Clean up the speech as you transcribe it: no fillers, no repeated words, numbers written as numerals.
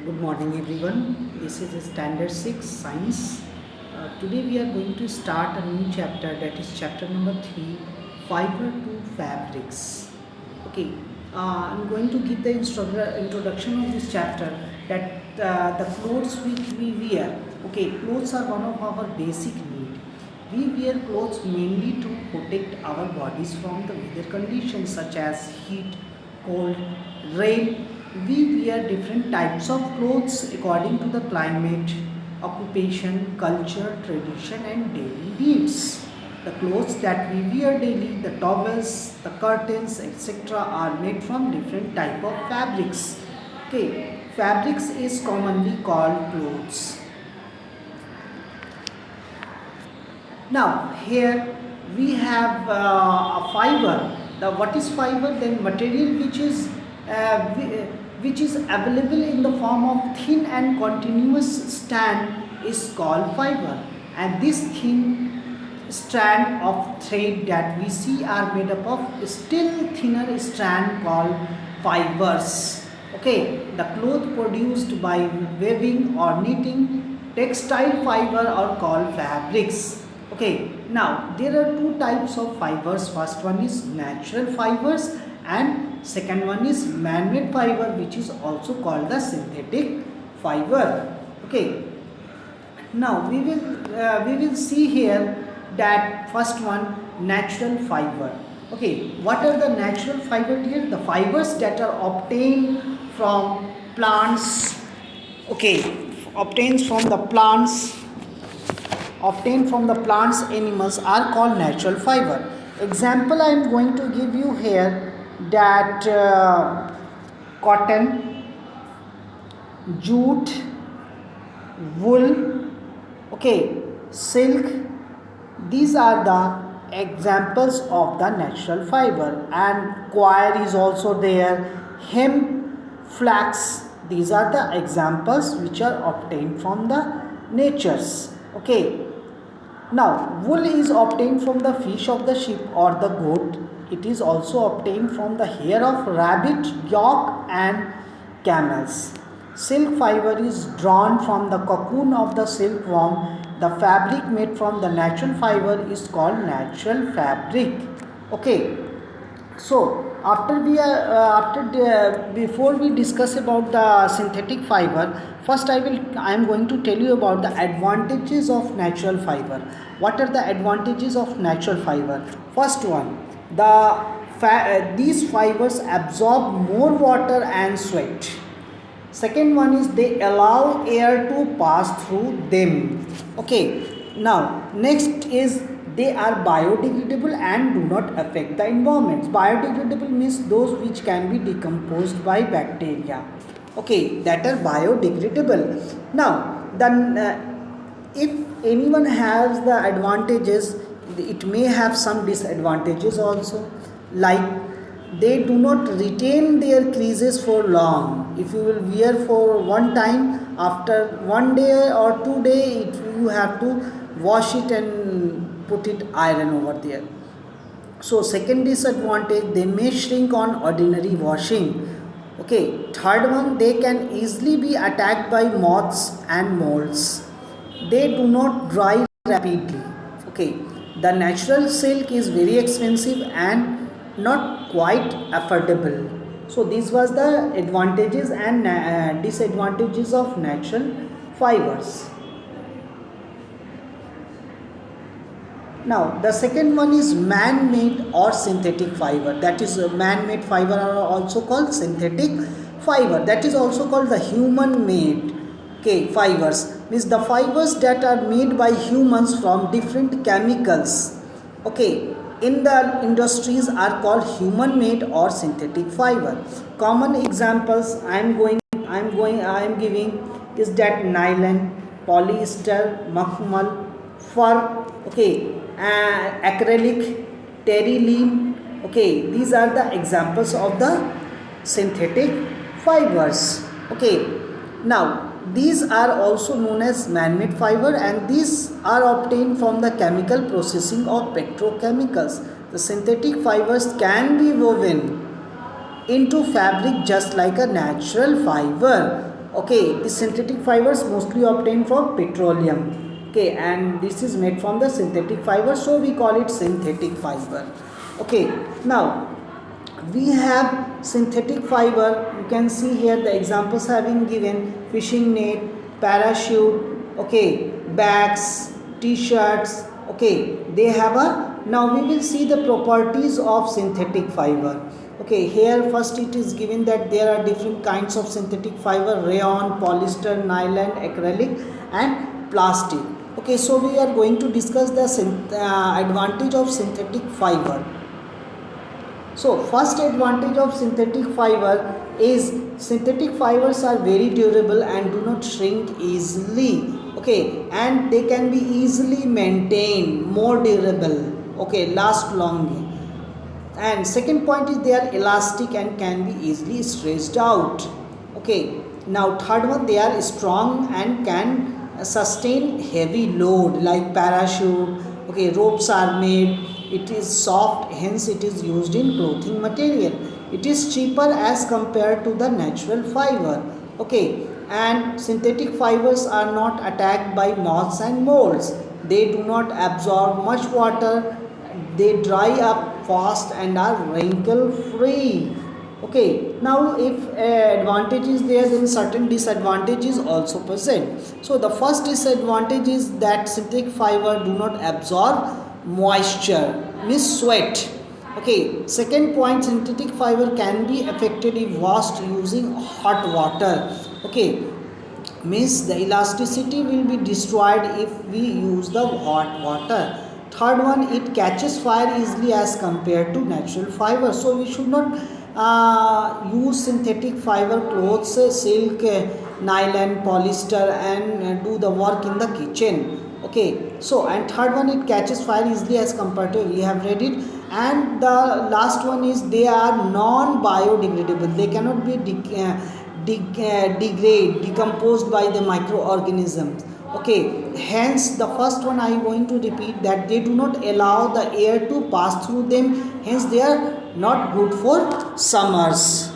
Good morning everyone. This is Standard 6 Science. Today we are going to start a new chapter, that is chapter number 3, Fiber to Fabrics. Okay, I'm going to give the introduction of this chapter, that the clothes which we wear. Okay, clothes are one of our basic needs. We wear clothes mainly to protect our bodies from the weather conditions such as heat, cold, rain. We wear different types of clothes according to the climate, occupation, culture, tradition and daily needs. The clothes that we wear daily, the towels, the curtains, etc. are made from different type of fabrics. Okay, fabrics is commonly called clothes. Now here we have a fiber. What is fiber? Then material which is available in the form of thin and continuous strand is called fiber, and this thin strand of thread that we see are made up of still thinner strand called fibers. Okay, the cloth produced by weaving or knitting textile fiber are called fabrics. Okay, now there are two types of fibers. First one is natural fibers and second one is man-made fiber, which is also called the synthetic fiber. Okay, now we will see here that first one, natural fiber. Okay, what are the natural fiber here? The fibers that are obtained from plants. Okay, obtained from the plants obtained from the plants animals are called natural fiber. Example I am going to give you here, that cotton, jute, wool, okay, silk, these are the examples of the natural fiber. And coir is also there, hemp, flax, these are the examples which are obtained from the natures. Okay, now wool is obtained from the fish of the sheep or the goat. It is also obtained from the hair of rabbit, yak and camels. Silk fiber is drawn from the cocoon of the silkworm. The fabric made from the natural fiber is called natural fabric. Okay, so before we discuss about the synthetic fiber, first I am going to tell you about the advantages of natural fiber. What are the advantages of natural fiber? First one, these fibers absorb more water and sweat. Second one is they allow air to pass through them. Okay, now next is they are biodegradable and do not affect the environment. Biodegradable means those which can be decomposed by bacteria. Okay, that are biodegradable. Now then, if anyone has the advantages, it may have some disadvantages also, like they do not retain their creases for long. If you will wear for one time, after one day or 2 days, you have to wash it and put it iron over there. So second disadvantage, they may shrink on ordinary washing. Okay, third one, they can easily be attacked by moths and molds. They do not dry rapidly. Okay, the natural silk is very expensive and not quite affordable. So this was the advantages and disadvantages of natural fibers. Now the second one is man-made or synthetic fiber. That is, man-made fiber are also called synthetic fiber. That is also called the human-made. Okay, fibers means the fibers that are made by humans from different chemicals. Okay, in the industries are called human-made or synthetic fiber. Common examples I am giving is that nylon, polyester, makhmal, fur, okay, acrylic, terylene. Okay, these are the examples of the synthetic fibers. Okay, now these are also known as man-made fiber, and these are obtained from the chemical processing of petrochemicals. The synthetic fibers can be woven into fabric just like a natural fiber. Okay, the synthetic fibers mostly obtained from petroleum. Okay, and this is made from the synthetic fiber, so we call it synthetic fiber. Okay, now we have synthetic fiber. You can see here the examples have been given: fishing net, parachute, okay, bags, t-shirts. Okay, they have a, now we will see the properties of synthetic fiber. Okay, here first it is given that there are different kinds of synthetic fiber: rayon, polyester, nylon, acrylic and plastic. Okay, so we are going to discuss the advantage of synthetic fiber. So first advantage of synthetic fiber is synthetic fibers are very durable and do not shrink easily. Okay, and they can be easily maintained, more durable. Okay, last long. And second point is they are elastic and can be easily stretched out. Okay, now third one, they are strong and can sustain heavy load like parachute. Okay, ropes are made. It is soft, hence it is used in clothing material. It is cheaper as compared to the natural fiber. Okay, and synthetic fibers are not attacked by moths and molds. They do not absorb much water. They dry up fast and are wrinkle free. Okay, now if advantage is there, then certain disadvantages also present. So the first disadvantage is that synthetic fiber do not absorb moisture, means sweat. Okay, second point, synthetic fiber can be affected if washed using hot water. Okay, means the elasticity will be destroyed if we use the hot water. Third one, it catches fire easily as compared to natural fiber. So we should not use synthetic fiber clothes, silk, nylon, polyester and do the work in the kitchen. Okay, so and third one, it catches fire easily as compared to, we have read it. And the last one is they are non biodegradable. They cannot be decomposed by the microorganisms. Okay, hence the first one I am going to repeat, that they do not allow the air to pass through them, hence they are not good for summers.